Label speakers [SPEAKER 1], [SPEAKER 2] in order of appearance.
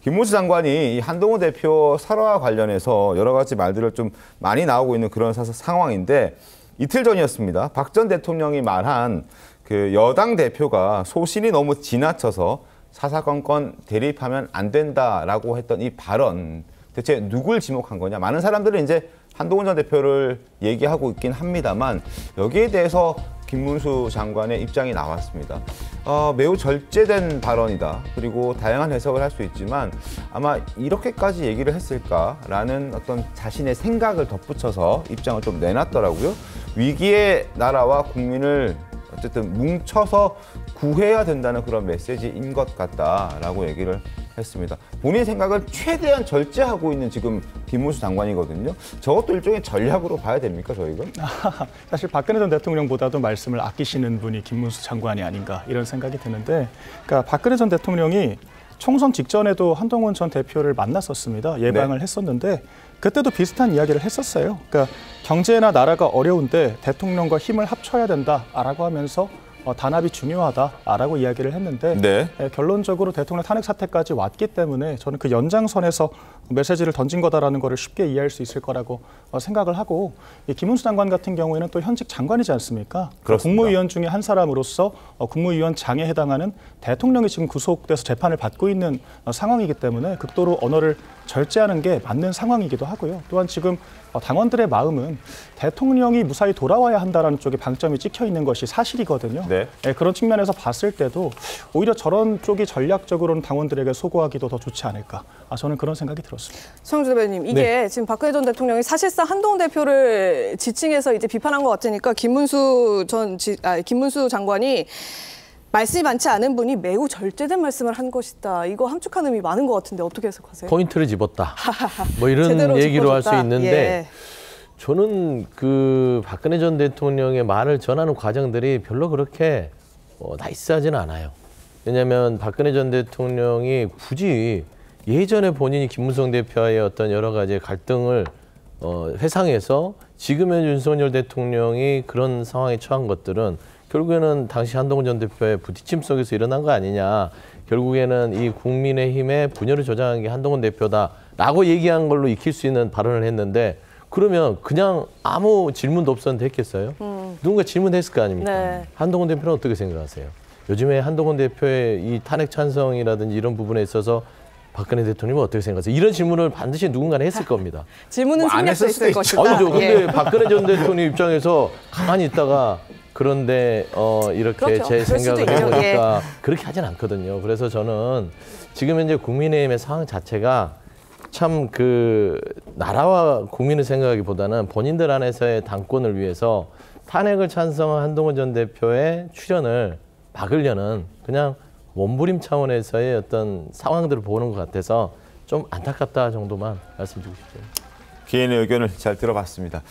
[SPEAKER 1] 김문수 장관이 이 한동훈 대표 설화와 관련해서 여러 가지 말들을 좀 많이 나오고 있는 그런 상황인데 이틀 전이었습니다. 박 전 대통령이 말한 그 여당 대표가 소신이 너무 지나쳐서 사사건건 대립하면 안 된다라고 했던 이 발언 대체 누굴 지목한 거냐? 많은 사람들은 이제 한동훈 전 대표를 얘기하고 있긴 합니다만 여기에 대해서 김문수 장관의 입장이 나왔습니다. 매우 절제된 발언이다. 그리고 다양한 해석을 할 수 있지만 아마 이렇게까지 얘기를 했을까라는 어떤 자신의 생각을 덧붙여서 입장을 좀 내놨더라고요. 위기의 나라와 국민을 어쨌든 뭉쳐서 구해야 된다는 그런 메시지인 것 같다라고 얘기를 했습니다. 본인 생각을 최대한 절제하고 있는 지금 김문수 장관이거든요. 저것도 일종의 전략으로 봐야 됩니까, 저희가?
[SPEAKER 2] 사실 박근혜 전 대통령보다도 말씀을 아끼시는 분이 김문수 장관이 아닌가 이런 생각이 드는데, 그러니까 박근혜 전 대통령이 총선 직전에도 한동훈 전 대표를 만났었습니다. 예방을 했었는데 그때도 비슷한 이야기를 했었어요. 그러니까 경제나 나라가 어려운데 대통령과 힘을 합쳐야 된다라고 하면서 단합이 중요하다라고 이야기를 했는데 결론적으로 대통령 탄핵 사태까지 왔기 때문에 저는 그 연장선에서 메시지를 던진 거다라는 거를 쉽게 이해할 수 있을 거라고 생각을 하고, 이 김문수 장관 같은 경우에는 또 현직 장관이지 않습니까?
[SPEAKER 1] 그렇습니다.
[SPEAKER 2] 국무위원 중에 한 사람으로서 국무위원장에 해당하는 대통령이 지금 구속돼서 재판을 받고 있는 상황이기 때문에 극도로 언어를 절제하는 게 맞는 상황이기도 하고요. 또한 지금 당원들의 마음은 대통령이 무사히 돌아와야 한다는 쪽에 방점이 찍혀 있는 것이 사실이거든요. 그런 측면에서 봤을 때도 오히려 저런 쪽이 전략적으로는 당원들에게 소구하기도 더 좋지 않을까. 저는 그런 생각이 들었습니다.
[SPEAKER 3] 최영주 대변인, 이게 지금 박근혜 전 대통령이 사실상 한동훈 대표를 지칭해서 이제 비판한 것 같으니까 김문수 장관이 말씀이 많지 않은 분이 매우 절제된 말씀을 한 것이다. 이거 함축한 의미 많은 것 같은데 어떻게 해석하세요?
[SPEAKER 4] 포인트를 집었다. 뭐 이런 얘기로 할 수 있는데 저는 그 박근혜 전 대통령의 말을 전하는 과정들이 별로 그렇게 나이스하지는 않아요. 왜냐하면 박근혜 전 대통령이 굳이 예전에 본인이 김무성 대표와의 어떤 여러 가지 갈등을 회상해서 지금의 윤석열 대통령이 그런 상황에 처한 것들은 결국에는 당시 한동훈 전 대표의 부딪힘 속에서 일어난 거 아니냐. 결국에는 이 국민의힘의 분열을 조장한 게 한동훈 대표다라고 얘기한 걸로 익힐 수 있는 발언을 했는데, 그러면 그냥 아무 질문도 없었는데 했겠어요? 누군가 질문했을 거 아닙니까? 한동훈 대표는 어떻게 생각하세요? 요즘에 한동훈 대표의 이 탄핵 찬성이라든지 이런 부분에 있어서 박근혜 대통령은 어떻게 생각하세요? 이런 질문을 반드시 누군가는 했을 겁니다.
[SPEAKER 3] 질문은 생략돼 있을 것이다.
[SPEAKER 4] 아니죠. 근데 박근혜 전 대통령 입장에서 가만히 있다가 그런데 이렇게 제 생각을 해보니까 그렇게 하진 않거든요. 그래서 저는 지금 현재 국민의힘의 상황 자체가 참 그 나라와 국민을 생각하기보다는 본인들 안에서의 당권을 위해서 탄핵을 찬성한 한동훈 전 대표의 출연을 막으려는 그냥 몸부림 차원에서의 어떤 상황들을 보는 것 같아서 좀 안타깝다 정도만 말씀드리고 싶습니다.
[SPEAKER 1] 개인의 의견을 잘 들어봤습니다.